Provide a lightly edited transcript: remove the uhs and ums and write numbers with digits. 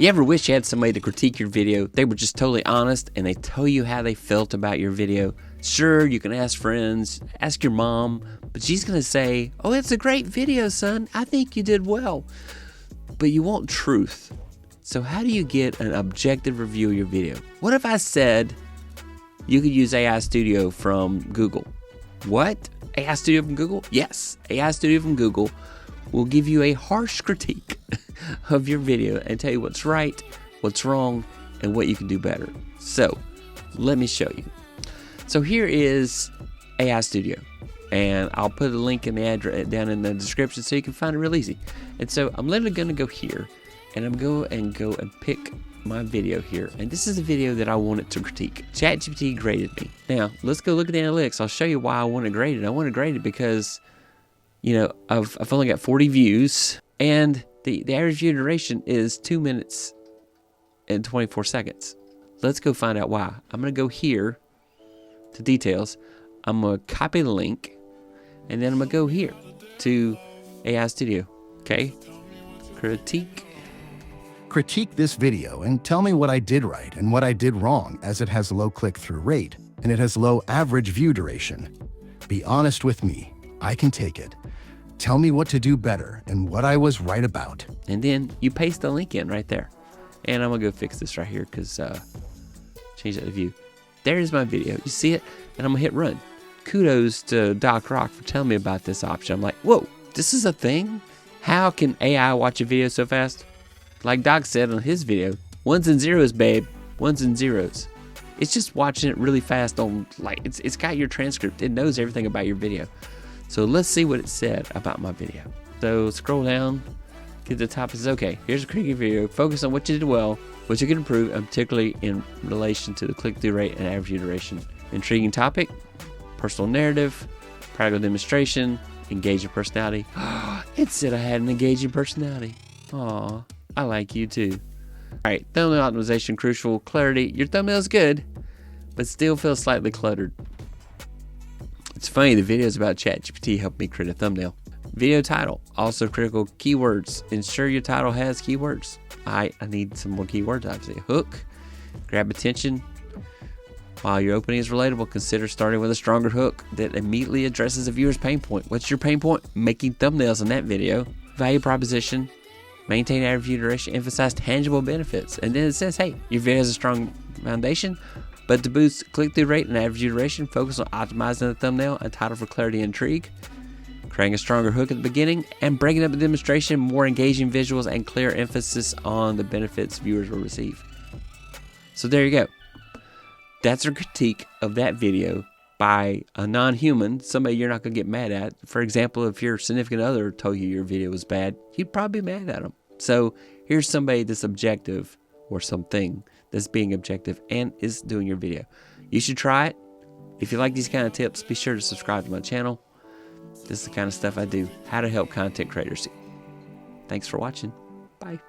You ever wish you had somebody to critique your video? They were just totally honest and they tell you how they felt about your video. Sure, you can ask friends, ask your mom, but she's going to say, "Oh, it's a great video, son. I think you did well." But you want truth. So how do you get an objective review of your video? What if I said you could use AIStudio from Google? What? AIStudio from Google? Yes, AIStudio from Google will give you a harsh critique of your video and tell you what's right, what's wrong, and what you can do better. So let me show you. So here is AIStudio, and I'll put a link in the address down in the description so you can find it real easy. And so I'm literally going to go here, and I'm going to go and pick my video here, and this is a video that I wanted to critique. ChatGPT graded me. Now let's go look at the analytics. I'll show you why I want to grade it. I want to grade it because, you know, I've only got 40 views, and the average view duration is 2 minutes and 24 seconds. Let's go find out why. I'm going to go here to details. I'm going to copy the link, and then I'm going to go here to AIStudio. Okay? Critique. Critique this video and tell me what I did right and what I did wrong, as it has low click-through rate and it has low average view duration. Be honest with me. I can take it. Tell me what to do better and what I was right about. And then you paste the link in right there. And I'm going to go fix this right here because change that to view. There's my video. You see it? And I'm going to hit run. Kudos to Doc Rock for telling me about this option. I'm like, whoa, this is a thing? How can AI watch a video so fast? Like Doc said on his video, ones and zeros, babe. Ones and zeros. It's just watching it really fast on, like, it's got your transcript. It knows everything about your video. So let's see what it said about my video. So scroll down, get to the top. It says, okay, here's a critique video. Focus on what you did well, what you can improve, and particularly in relation to the click-through rate and average view duration. Intriguing topic, personal narrative, practical demonstration, engaging personality. It said I had an engaging personality. Aw, I like you too. All right, thumbnail optimization, crucial, clarity. Your thumbnail is good, but still feels slightly cluttered. It's funny, the videos about ChatGPT helped me create a thumbnail. Video title, also critical. Keywords, ensure your title has keywords. I need some more keywords, obviously. Hook, grab attention. While your opening is relatable, consider starting with a stronger hook that immediately addresses the viewer's pain point. What's your pain point? Making thumbnails in that video. Value proposition, maintain average view duration, emphasize tangible benefits. And then it says, hey, your video has a strong foundation, but to boost click-through rate and average view duration, focus on optimizing the thumbnail and title for clarity and intrigue, creating a stronger hook at the beginning, and breaking up the demonstration, more engaging visuals, and clear emphasis on the benefits viewers will receive. So there you go. That's a critique of that video by a non-human, somebody you're not going to get mad at. For example, if your significant other told you your video was bad, you'd probably be mad at them. So here's somebody that's objective, or something that's being objective and is doing your video. You should try it. If you like these kind of tips, be sure to subscribe to my channel. This is the kind of stuff I do, how to help content creators. Thanks for watching. Bye.